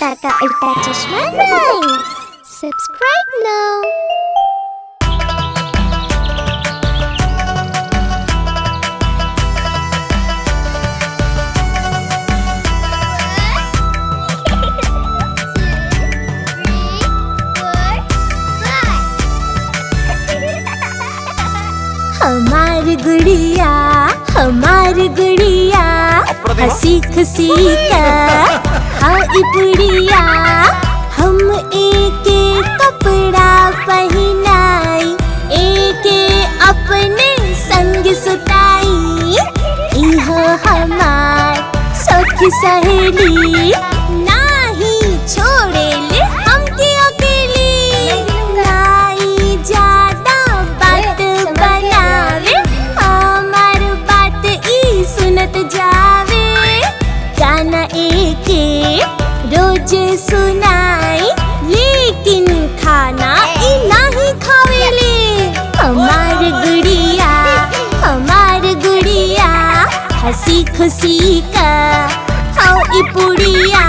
अवतार का उल्टा चश्मा राइम्स। सब्सक्राइब नाउ। हमार गुड़िया हंसी खुशी का हाई बुढ़िया, हम एक कपड़ा पहनाई, एक अपने संग सुताई। इहो हमार सखी सहेली, नाही छोड़े ले हमके अकेली। नाई ज्यादा बात बनावे, हमार बात ई सुनत जावे। गाना एके रोज सुनाई, लेकिन खाना ई नाही खावेले। हमार गुड़िया हंसी खुशी का हाई बुढ़िया।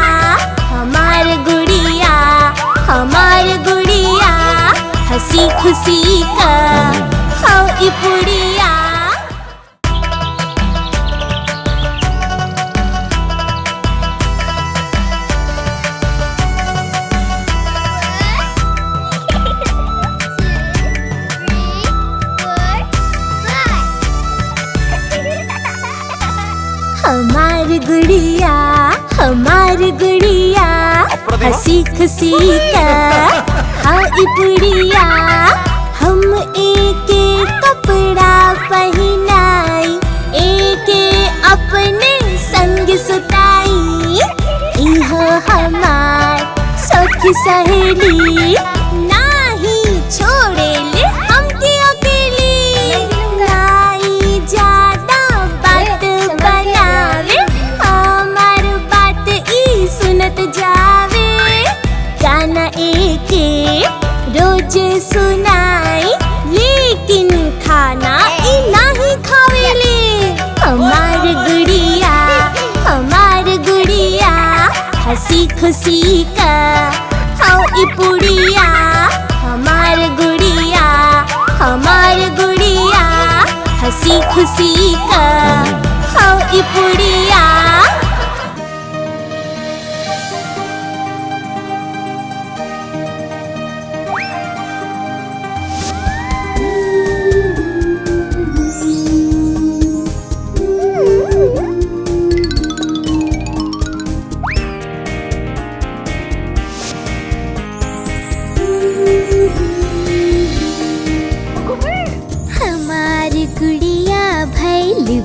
हमार गुड़िया हंसी खुशी का हाई बुढ़िया। हमार गुड़िया हंसी खुशी का हाई बुढ़िया। हम एक कपड़ा पहनाई, एक अपने संग सुताई। इहो हमार सखी सहेली, नाही छोड़े ले हमके अकेली। नाई ज्यादा बात बनावे, हमार बात ई सुनत जावे। गाना एके रोज सुनाई, लेकिन खाना ई नाही खावेले। हमार गुड़िया हंसी खुशी का हाई बुढ़िया। हमार गुड़िया हंसी खुशी का हाई बुढ़िया।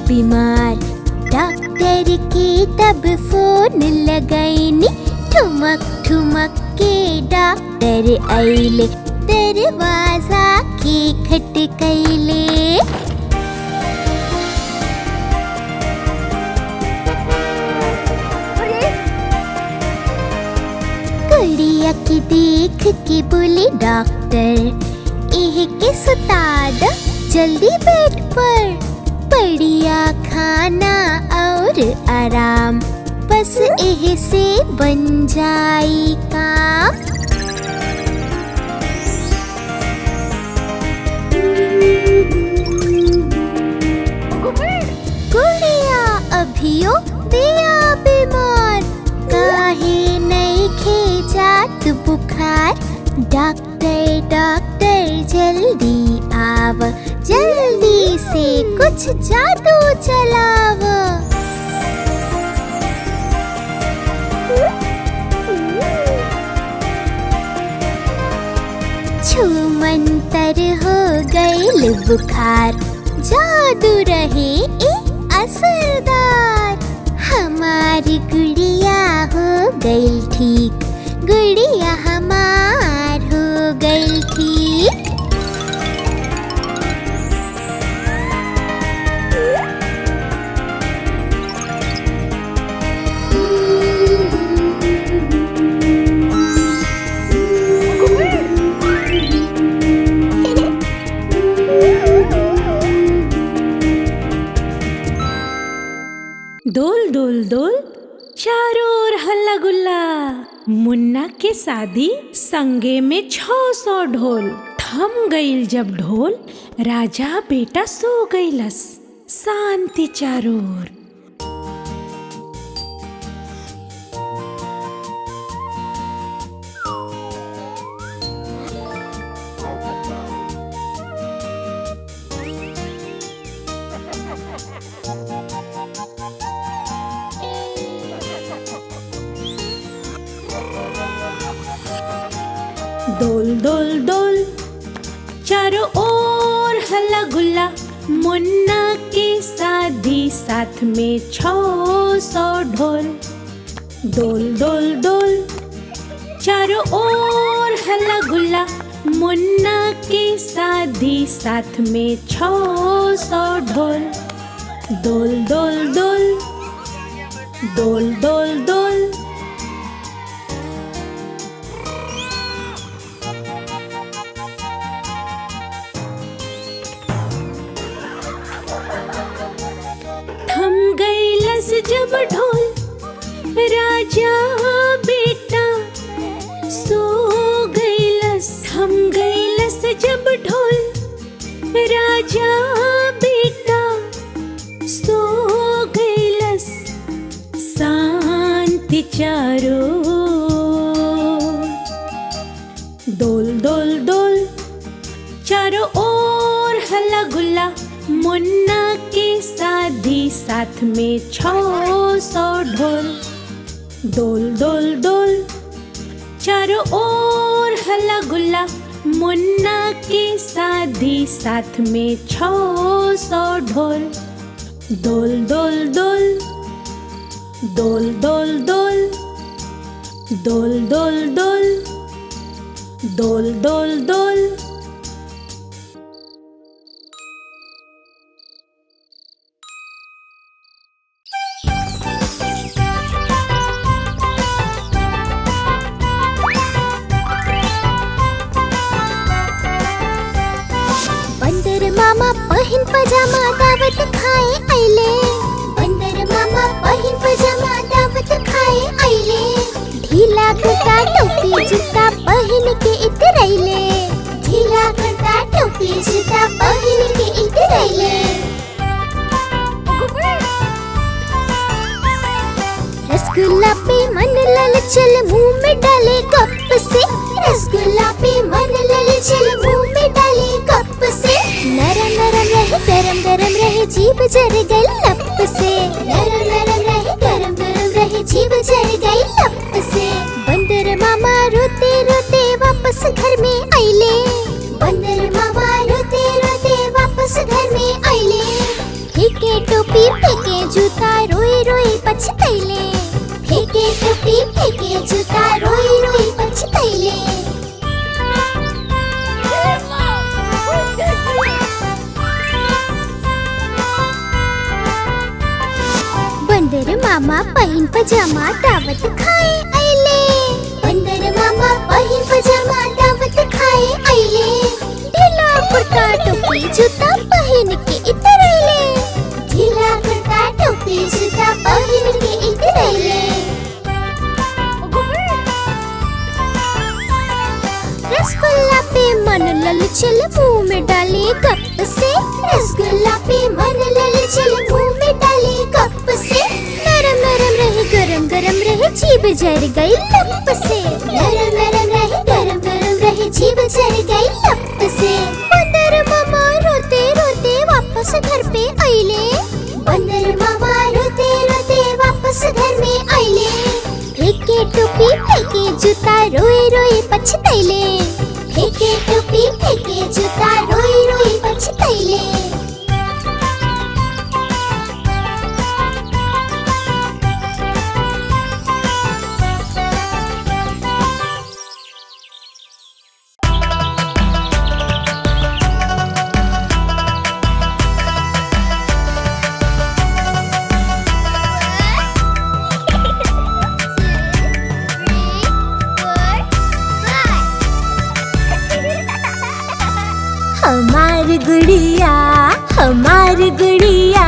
बीमार डॉक्टर के तब फोन लगैनी, ठुमक ठुमक के डॉक्टर आइले, दरवाजा के खटकैले। गुड़िया के देख के बोले डॉक्टर, एह के सुता दो जल्दी बेड पर। बढ़िया खाना और आराम, बस एह से बन जाई काम। गुड़िया अभियो दिया बीमार, काहे नहीं खे जात बुखार। डॉक्टर जल्दी आव, जल्दी से कुछ जादू चलाव। छूमंतर हो गइल बुखार, जादू रहे ए असरदार। हमारी गुड़िया हो गइल ठीक, गुड़िया हमार हो गइल ठीक। डोल डोल डोल चारों ओर हल्ला गुल्ला। मुन्ना के शादी संगे में 600 ढोल। थम गईल जब ढोल, राजा बेटा सो गईलस। शांति चारों ओर। डोल डोल डोल, चारों ओर हल्ला गुल्ला। मुन्ना की शादी साथ में 600 ढोल। डोल डोल डोल, चारों ओर हल्ला गुल्ला। मुन्ना की शादी साथ में 600 ढोल। डोल डोल डोल, डोल डोल डोल। थम गईलस जब ढोल, राजा बेटा सो गईलस। थम गईलस जब ढोल, राजा बेटा सो गईलस। शांति चारों ओर। डोल डोल डोल, चारों ओर हल्ला गुल्ला। मुन्ना की शादी साथ में 600 ढोल। डोल डोल डोल, चारों ओर हल्ला गुल्ला। मुन्ना की शादी साथ में 600 ढोल। डोल डोल डोल, डोल डोल डोल, डोल डोल डोल, डोल डोल डोल। मामा पहिन पजामा दावत खाए आइले। बंदर मामा पहिन पजामा दावत खाए आइले। ढीला कुर्ता टोपी जूता पहिन के इतरैले। ढीला कुर्ता टोपी जूता पहिन के इतरैले। रसगुल्ला पे मन ललचल मुंह में डाले कप से। रसगुल्ला पे मन ललचल मुंह में डाले कप से। नरम नरम रहे गरम गरम रहे जीभ जर गई लप से। नरम नरम रहे गरम गरम रहे जीभ जर गई लप से। बंदर मामा रोते रोते वापस घर में आइले। बंदर मामा रोते रोते वापस घर में आइले। फेंके टोपी फेंके जूता रोई रोई पछतैले। फेंके टोपी फेंके जूता रोई रोई पछतैले। बंदर मामा पहिन पजामा दावत खाए आइले। बंदर मामा पहिन पजामा दावत खाए आइले। ढीला कुर्ता टोपी जूता पहिन के इतरैले। ढीला कुर्ता टोपी जूता पहिन के इतरैले। रसगुल्ला पे मन ललचल मुंह में डाले कप से। रसगुल्ला पे मन ललचल मुंह में डाले कप से। नरम नरम रहे गरम गरम रहे जीभ जर गई लप से। नरम नरम रहे गरम गरम रहे जीभ जर गई लप से। बंदर मामा रोते रोते वापस घर पे आइले। बंदर मामा रोते रोते वापस घर में आइले। फेंके टोपी फेंके जूता रोई रोई पछतैले। फेंके टोपी फेंके जूता रोई रोई पछतैले। हमार गुड़िया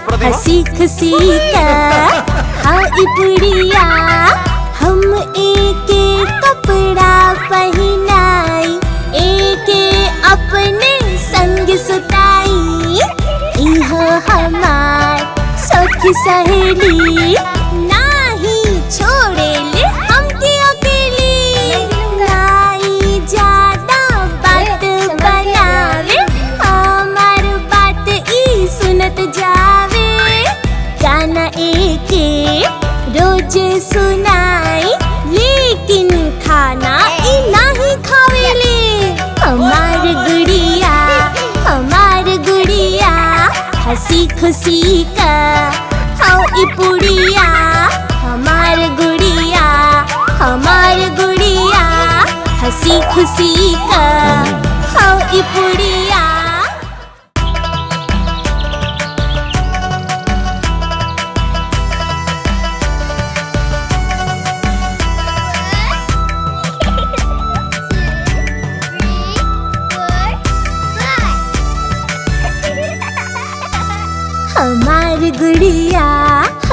हंसी खुशी का हाँ ई पुड़िया हम एके कपड़ा पहिनाई, एके अपने संग सुताई। इहो हमार सखी सहेली नाही छोड़ेले हमके अकेली। नाई ज्यादा बात बनावे, हमार बात ई सुनत जावे। गाना एके रोज सुनाई, लेकिन खाना ई नाही खावेले। हमार गुड़िया हंसी खुशी का हाँ ई पुड़िया। हमार गुड़िया हंसी खुशी का हाँ ई पुड़िया।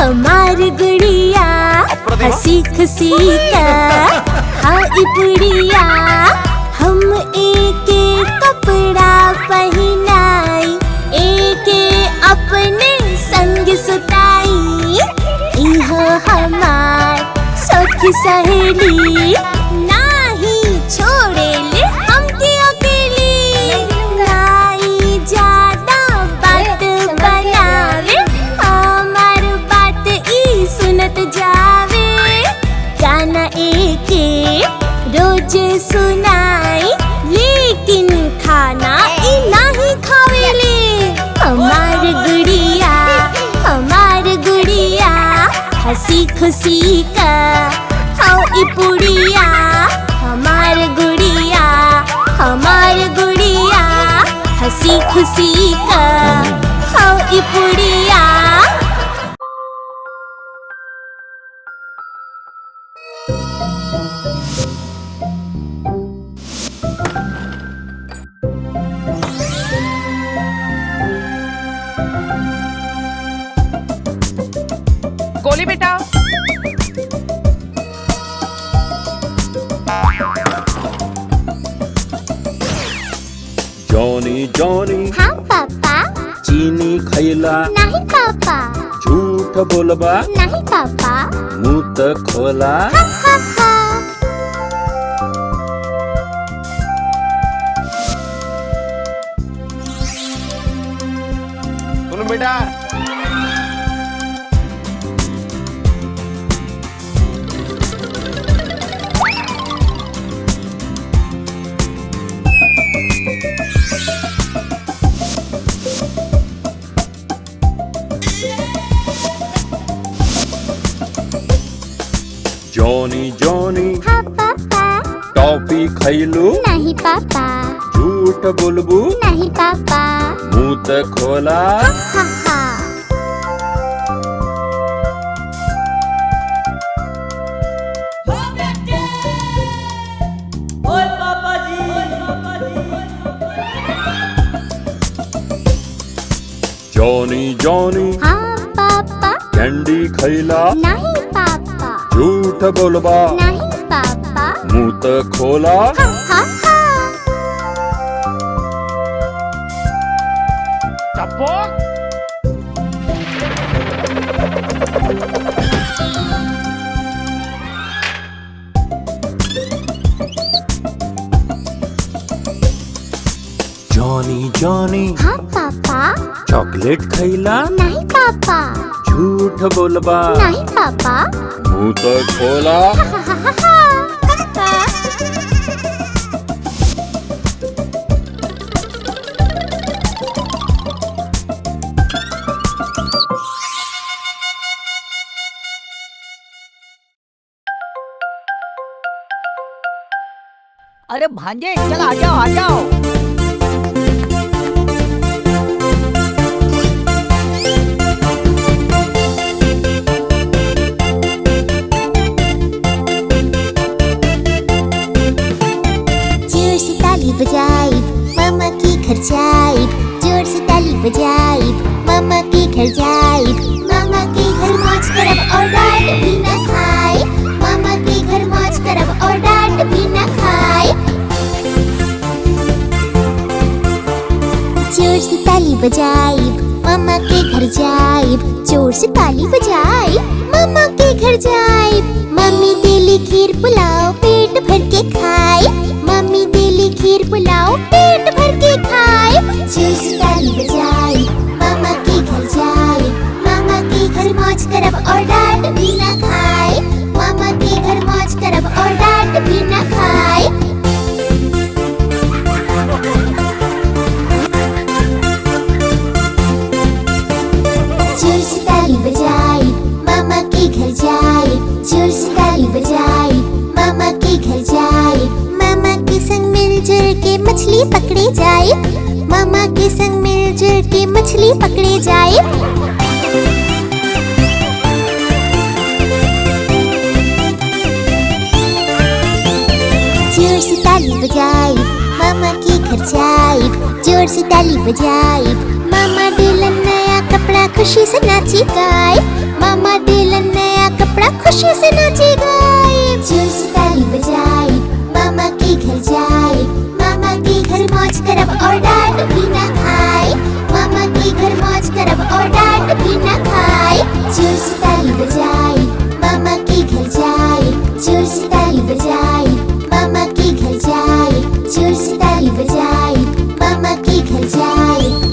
हमार गुड़िया हंसी खुशी का हाँ ई पुड़िया। हम एके कपड़ा पहिनाई, एके अपने संग सुताई। इहो हमार सखी सहेली नाही छोड़ेले हमके अकेली। नाई ज्यादा बात बनावे, हमार बात ई सुनत जावे। गाना एके रोज सुनाई, लेकिन खाना ई नाही खावेले। हमार गुड़िया हंसी खुशी का हाँ ई पुड़िया। हमार गुड़िया हंसी खुशी का हाँ ई पुड़िया। गोली बेटा, जॉनी जॉनी हाँ पापा। चीनी खैला नहीं पापा। झूठ बोलबा नहीं पापा। मुंह त खोला। हाँ हाँ हाँ। सुन बेटा, जॉनी जॉनी हाँ पापा। टॉफी खैलू नहीं पापा। झूठ बोलबू नहीं पापा। मुंह त खोला। हाँ हाँ। जॉनी जॉनी हाँ पापा। कैंडी खैला नहीं पापा। झूठ बोलबा नहीं पापा। मुंह त खोला। हाँ हाँ हाँ। चपोक जॉनी जॉनी हाँ पापा। चॉकलेट खैला नहीं पापा। झूठ बोलबा नहीं पापा। मुंह त खोला। हाँ हाँ हाँ हाँ। अरे भांजे चल आ जाओ आ जाओ। जोर से ताली बजाई मामा के घर जाई। जोर से ताली बजाई मामा के घर जाई। मामा के घर मौज करब और बजाइब, मामा के घर जाइब, जोर से ताली बजाइब, मामा के घर जाइब। मम्मी देली खीर पुलाव पेट भर के खाए, मम्मी देली खीर पुलाव पेट भर के खाए। जोर से ताली बजाइब, मामा के घर जाइब, मामा के घर मौज करब और डांट भी ना खाए, मामा के घर मौज करब और डांट भी ना खाए। जोर से ताली बजाइब, मामा के घर जाइब, जोर से ताली बजाइब, मामा के घर जाइब। मामा के संग मिलजुल के मछली पकड़े जाइब, मामा के संग मिलजुल के मछली पकड़े जाइब। जोर से ताली बजाइब, मामा के घर जाइब, जोर से ताली बजाइब। मामा देलन नया कपड़ा खुशी से नाची गाए, मामा देलन नया कपड़ा खुशी से नाची गाए। जोर से ताली बजाइब, मामा के घर जाइब, मामा के घर मौज करब और डांट भी ना खाए, मामा के घर मौज करब और डांट भी ना खाए। जोर से ताली बजाइब, मामा के घर जाइब, जोर से ताली बजाइब, मामा के घर जाइब, जोर से ताली बजाइब, मामा के घर जाइब।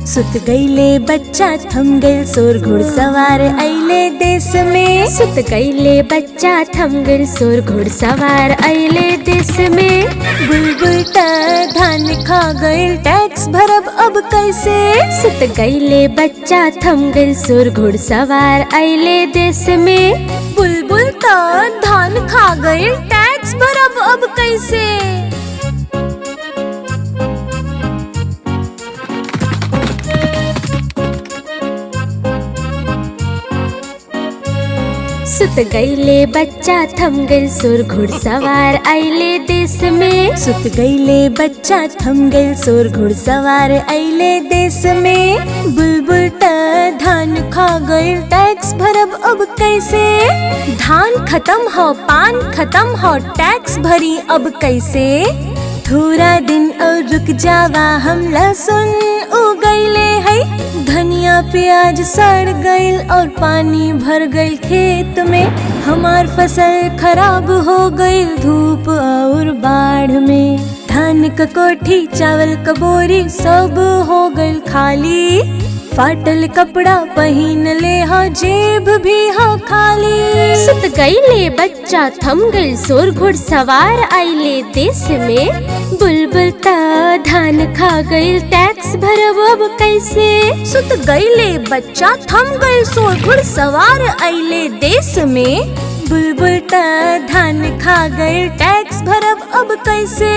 सुत गईले बच्चा थम गइल सोर घुड़सवार अइले देश में, सुत गईले बच्चा थम गइल सोर घुड़सवार अइले देश में। बुलबुल त धान खा गइल टैक्स भरब अब कैसे, सुत गईले बच्चा थम गइल सोर घुड़सवार अइले देश में। बुलबुल त धान खा गइल टैक्स भरब अब कैसे। सुत गईले बच्चा थम गइल सोर घुड़सवार अइले देश में, सुत गईले बच्चा थम गइल सोर घुड़सवार अइले देश में। बुलबुल त धान खा गइल टैक्स भरब अब कैसे, धान खत्म हो पान खत्म हो टैक्स भरी अब कैसे। थोड़ा दिन और रुक जावा हम लहसुन उगैले है, धनिया प्याज सड़ गइल और पानी भर गइल खेत में। हमार फसल खराब हो गइल धूप और बाढ़ में, धान क कोठी चावल क बोरी सब हो गइल खाली। फाटल कपड़ा पहिन ले हो जेब भी हो खाली। सुत गईले बच्चा थम गइल सोर घुड़सवार अइले देश में। बुलबुल त धान खा गइल टैक्स भरब अब कैसे, सुत गईले बच्चा थम गइल सोर घुड़सवार अइले देश में। बुलबुल त धान खा गइल टैक्स भरब अब कैसे।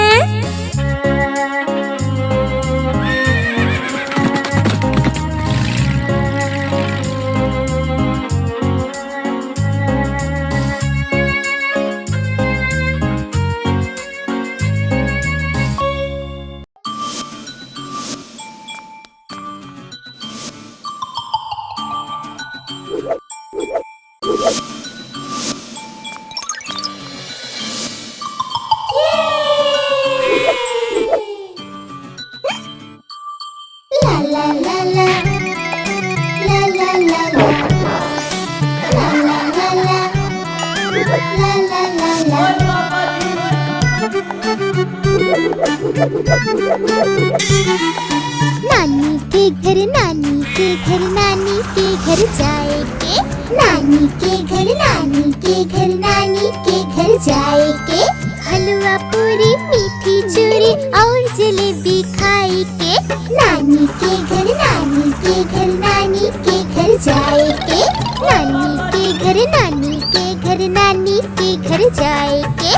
नानी के घर नानी के घर नानी के घर जाएंगे, नानी के घर नानी के घर नानी के घर जाएंगे। हलवा पूरी मीठी चूरी और जलेबी खाएंगे, नानी के घर नानी के घर नानी के घर जाएंगे। नानी के घर नानी के घर नानी के घर जाएंगे।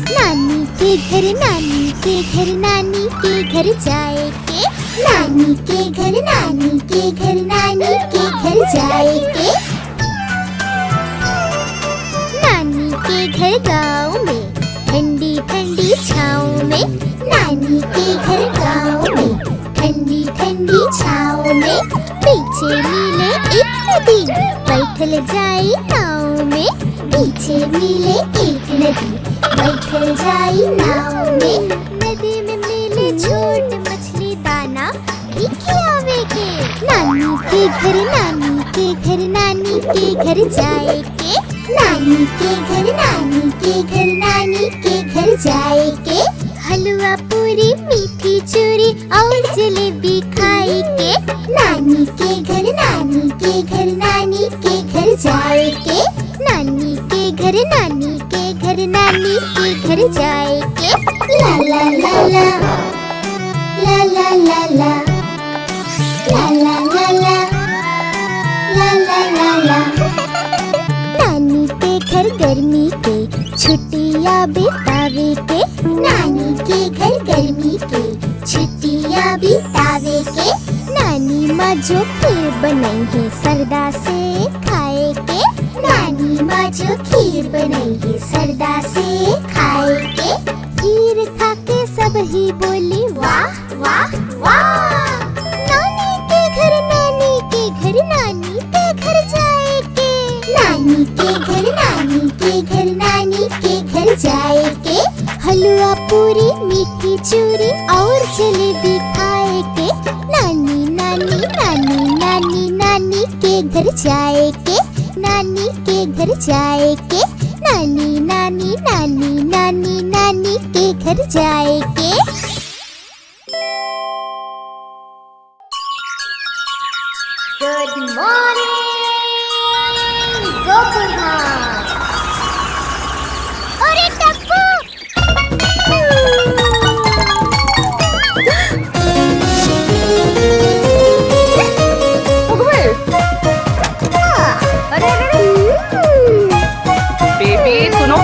नानी के घर नानी के घर नानी के घर जाए के। नानी के घर नानी के घर नानी के घर जाए के। नानी के घर गाँव में ठंडी ठंडी छाँव में। नानी के घर गाँव में ठंडी ठंडी छाँव में। पीछे मिले एक नदी बैठल जाई नाव में। पीछे मिले एक नदी बैठल जाई नाव में। नदी में मिले छोट मछली दाना भी खियावे के। नानी के घर नानी के घर नानी के घर जाए के। नानी के घर नानी के घर नानी के घर जाए के। हलवा पूरी मीठी चूरी और जलेबी खाए के। नानी के घर नानी के घर नानी के घर जाए के। नानी के घर नानी के घर नानी के घर जाए के। ला ला ला ला ला ला ला ला ला ला ला ला ला ला ला। नानी के घर गर्मी के छुट्टियाँ बितावे के। नानी के घर गर्मी के छुट्टियाँ बितावे के। नानी माँ जो खीर बनाई है सरदा से खाए के। नानी माँ जो खीर बनाई है सरदा से खाए के। खीर खा के सब ही बोली वाह वाह वाह। नानी के घर नानी के घर नानी के घर जाए के। नानी के घर नानी के घर नानी के घर जाए के। हलवा पूरी मीठी चूरी और जलेबी खाए के। नानी नानी नानी नानी नानी के घर जाए के। नानी के घर जाए के। नानी नानी नानी नानी नानी के घर जाए के। Good morning Gokuldham. अरे टप्पू अरे बेबी सुनो।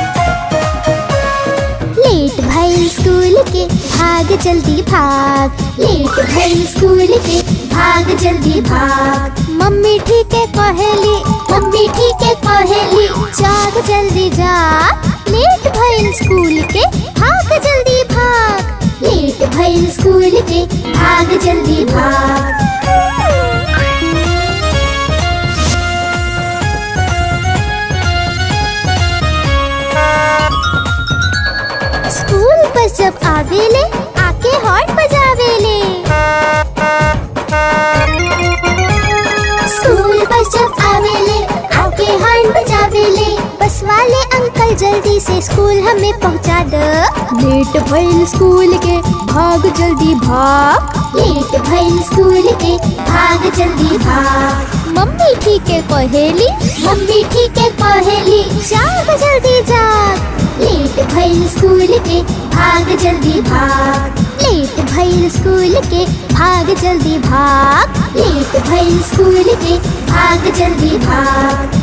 लेट भइल स्कूल के भाग जल्दी भाग। लेट भइल स्कूल के भाग जल्दी भाग। मम्मी ठीक है कहेली मम्मी ठीक है कहेली जाग जल्दी जाग। लेट भइल स्कूल के भाग जल्दी भाग। लेट भइल स्कूल के भाग जल्दी भाग। स्कूल बस जब आवेले आके हॉर्न बजावेले। स्कूल बस जब आवेले आके हॉर्न बजावेले। बस वाले अंकल जल्दी से स्कूल हमें पहुंचा दो। लेट भइल स्कूल के भाग जल्दी भाग। लेट भइल स्कूल के भाग जल्दी भाग। मम्मी ठीक है कहेली मम्मी ठीक है कहेली जाग जल्दी जाग। लेट भइल स्कूल के भाग जल्दी भाग। लेट भइल स्कूल के भाग जल्दी भाग। लेट भइल स्कूल के भाग जल्दी भाग।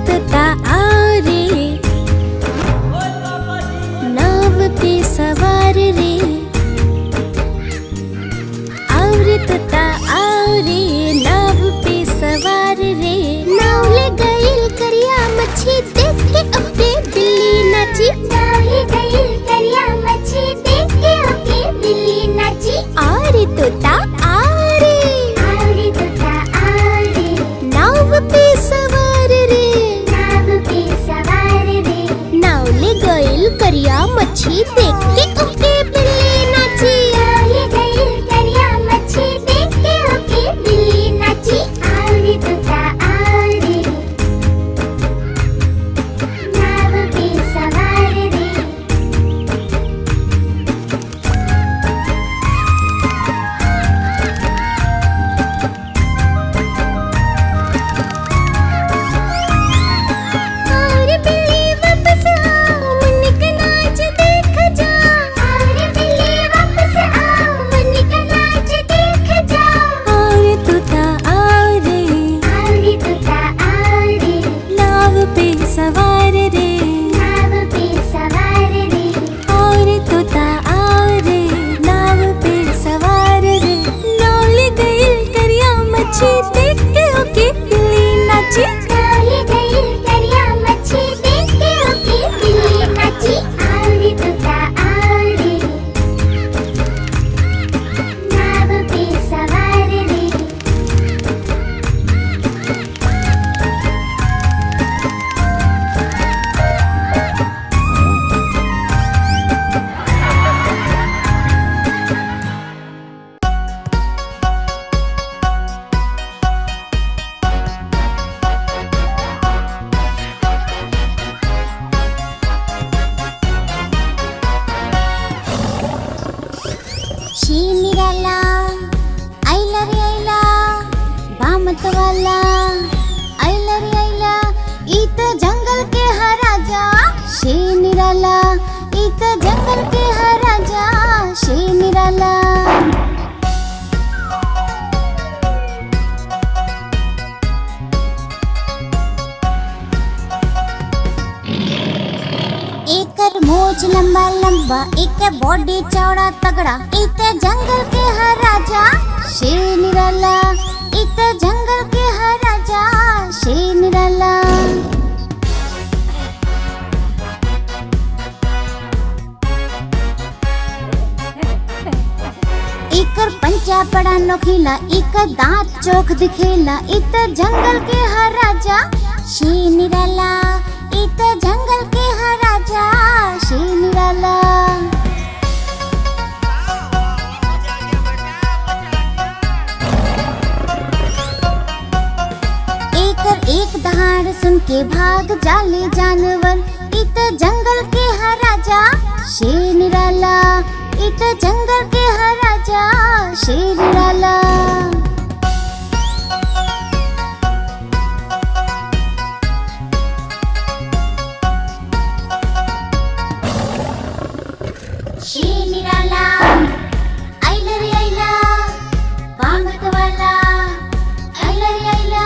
तोता आरे नाव पे सवार रे। और तोता आरे नाव पे सवार रे। नाव ले गइल करिया मच्छी देख के ओके बिल्ली नाची। नाव ले गइल करिया मच्छी देख के ओके बिल्ली नाची। आरे तोता आरे आरे तोता आरे नाव पे सवार रे। नाव ले गइल करिया मच्छी देख के ओके बिल्ली नाची। नाव ले गइल करिया मच्छी देख के ओके बिल्ली नाची। आरे तोता आरे नाव पे सवार रे। निराला आइला रे आइला इत जंगल के हर राजा शे निराला इत जंगल के हर राजा शे निराला एकर मोज लंबा लंबा एकर बॉडी चौड़ा तगड़ा इत जंगल के हर राजा शे निराला इत जंगल के हर राजा शे निराला एकर पंचा बड़ा नोखीला एकर दांत चोख दिखेला इत जंगल के हर राजा शे निराला इत जंगल के हर राजा शे निराला एकर एक दहाड़ सुन के भाग जाले जानवर इत जंगल के हर राजा शे निराला इत जंगल के हर राजा शे निराला शे निराला आइला रे आइला बांगत वाला आइला रे आइला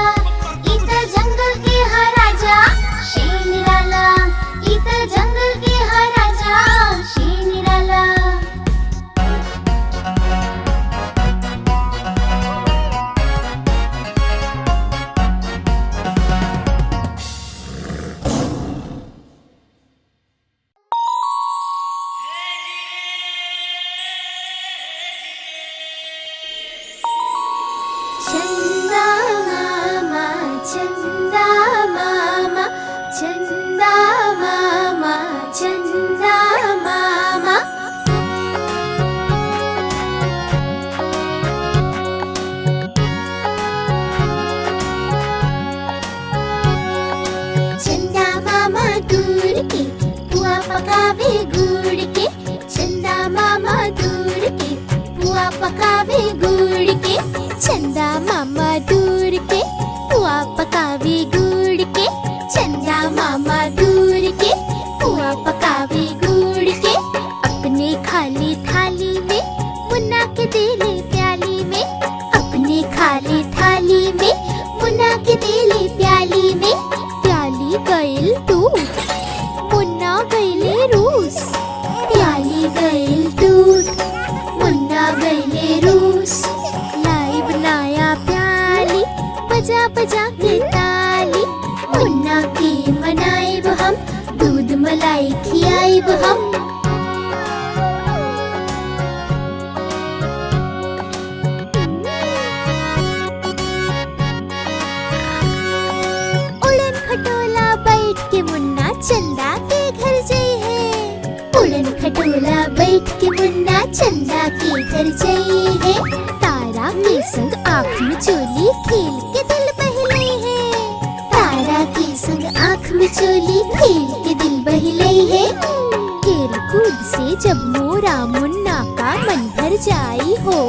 इत जंगल के हर राजा शे निराला इत जंगल के हर राजा शे निराला चंदा मामा चंदा मामा चंदा मामा चंदा मामा चंदा मामा दूर के पुआ पकावे गुड़ के चंदा मामा दूर के पुआ पकावे गुड़ के चंदा मामा दूर के पुआ पकावे गुड़ के चंदा मामा दूर के पुआ पकावे गुड़ के अपने खाली थाली में मुन्ना के देले प्याली में अपने खाली थाली में मुन्ना के देले प्याली में प्याली गइल दूध मुन्ना गइले रूस प्याली गइल दूध मुन्ना गइले रूस लाई बनाया प्याली बजा बजा के ताली मुन्ना के मनाइब हम दूध मलाई खियाइब हम उड़न खटोला बैठ के मुन्ना चंदा के घर जाई है उड़न खटोला बैठ के मुन्ना चंदा के घर जाई है तारा के संग आँख में चोली खेल के दिल बहलाई है तारा के संग आँख में चोली खेल के दिल बहलाई है खेल कूद से जब मोरा मुन्ना का मन भर जाई हो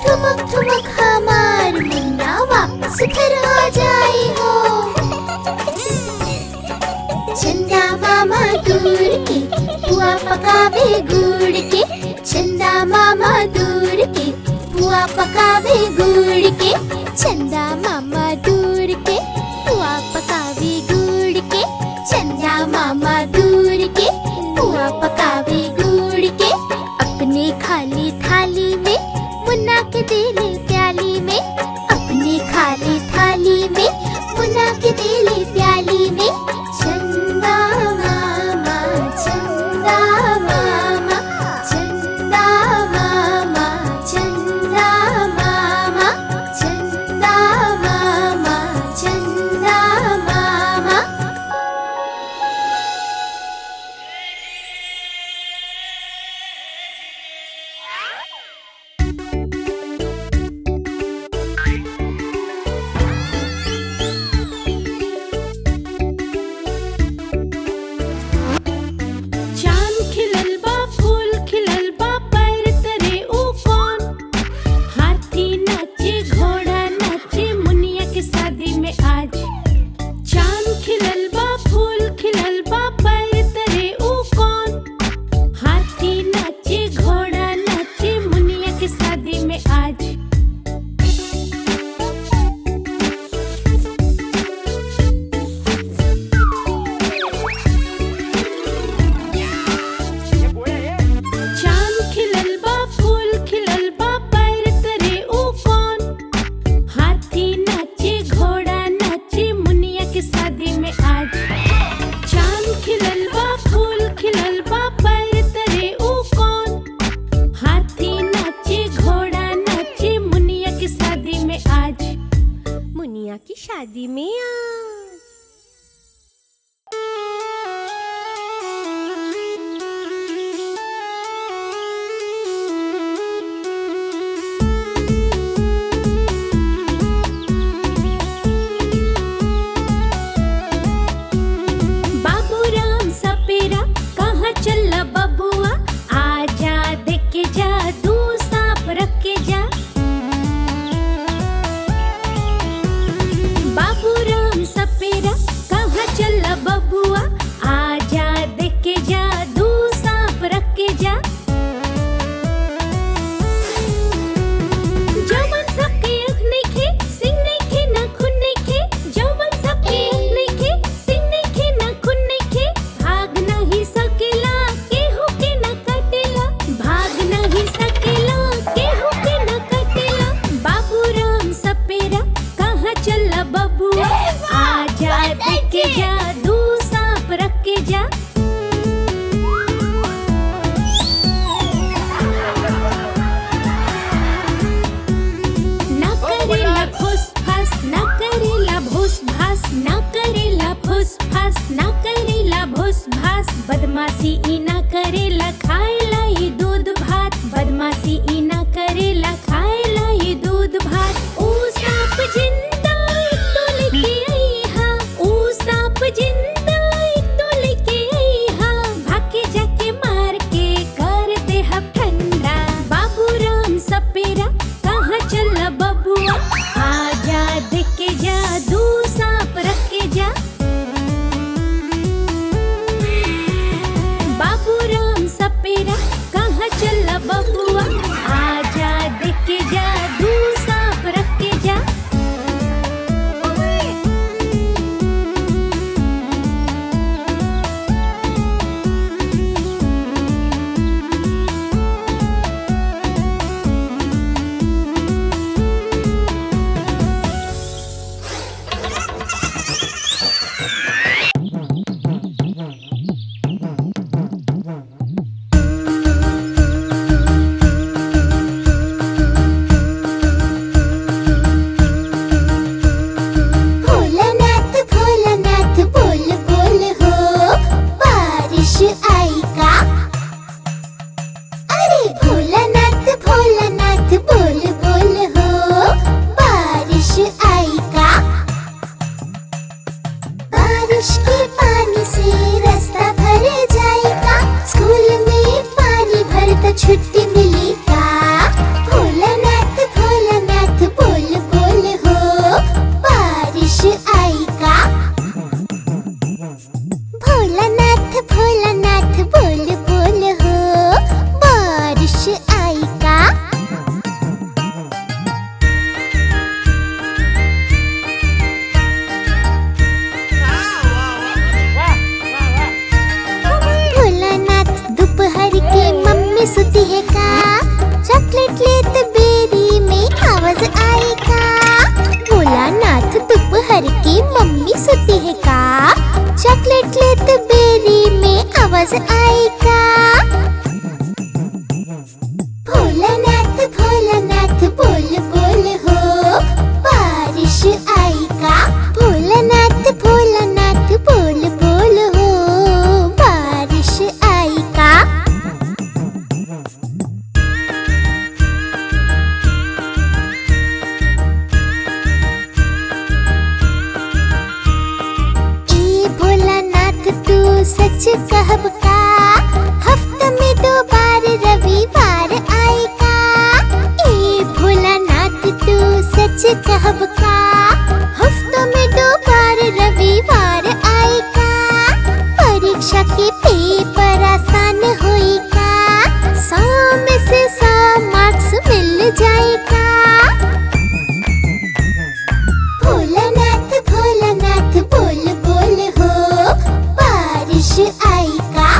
ठुमक ठुमक हमार मुन्ना वापस घर आ जाई हो चंदा मामा दूर के पुआ पकावे गुड़ के चंदा मामा दूर के पुआ पकावे गुड़ के चंदा मामा दूर के पुआ पकावे गुड़ के चंदा मामा दूर के पुआ पकावे गुड़ के अपने खाली थाली में मुन्ना के देले प्याली में अपने खाली थाली में मुन्ना के देले प्याली में चंदा मामा चंदा मामा चंदा मामा चंदा मामा चंदा मामा चंदा मामा चांद बदमाशी इना करेला खाएला ई दूध भात, बदमाशी इना करेला खाएला ई दूध भात। ऊ सांप जिंदा एक तो लेके आई हा, ऊ सांप जिंदा एक तो लेके आई हा, भागे जाके मार के कर दे हम ठंडा। बाबू राम सपेरा कहाँ चला बबुआ, आजा देख के जा दू सांप रख के जा। बाबू राम सपेरा कहाँ चला बबुआ, आजा देख के जा दू सांप रख के जा। भोलानाथ भोलानाथ बोल बोल हो, बारिश आई का? अरे भोलानाथ भोलानाथ बोल बोल हो, बारिश आई का? बारिश के पानी से रास्ता भर जाएगा, स्कूल में पानी भरता छुट्टी मिली का? भोलानाथ भोलानाथ बोल बोल हो, बारिश आई का? भोलानाथ भोलानाथ बोल बोल हो, बारिश आई का? भोलानाथ दोपहर के मम्मी सुती है का? चॉकलेट लेत बेरी में आवाज आई का? भोलानाथ दोपहर की मम्मी सुती है का? चॉकलेट लेत बेरी में आवाज आई का? भोलानाथ भोलानाथ बोल बोल हो, बारिश आई का? भोलानाथ भोलानाथ बोल बोल हो, बारिश आई का? ए भोलानाथ तू सच कहब का? हफ्ते में 2 बार रविवार आएगा। ए भोलानाथ तू सच कहब का? हफ्ते में 2 बार रविवार आएगा। परीक्षा के पेपर आसान होएगा, 100 में से 100 मार्क्स मिल जाएगा। भोलानाथ भोलानाथ बोल बोल हो, बारिश आई का?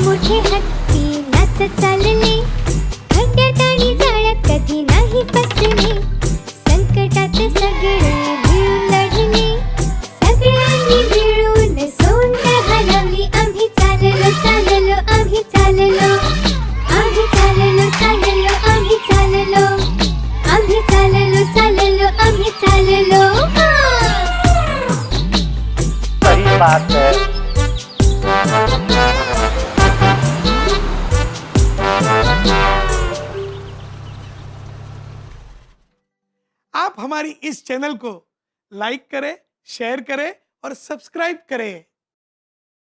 मोठे हत्ती नाचत चालले, खड्ड्यात आणि जाळ्यात कधी नाही फसले, संकटात सगळे मिळून लढले, सगळ्यांनी मिळून सोंड हलवली. आम्ही चाललो चाललो आम्ही चाललो, आम्ही चाललो चाललो आम्ही चाललो, आम्ही चाललो चाललो आम्ही चाललो. सही बात है. आप हमारी इस चैनल को लाइक करें, शेयर करें और सब्सक्राइब करें.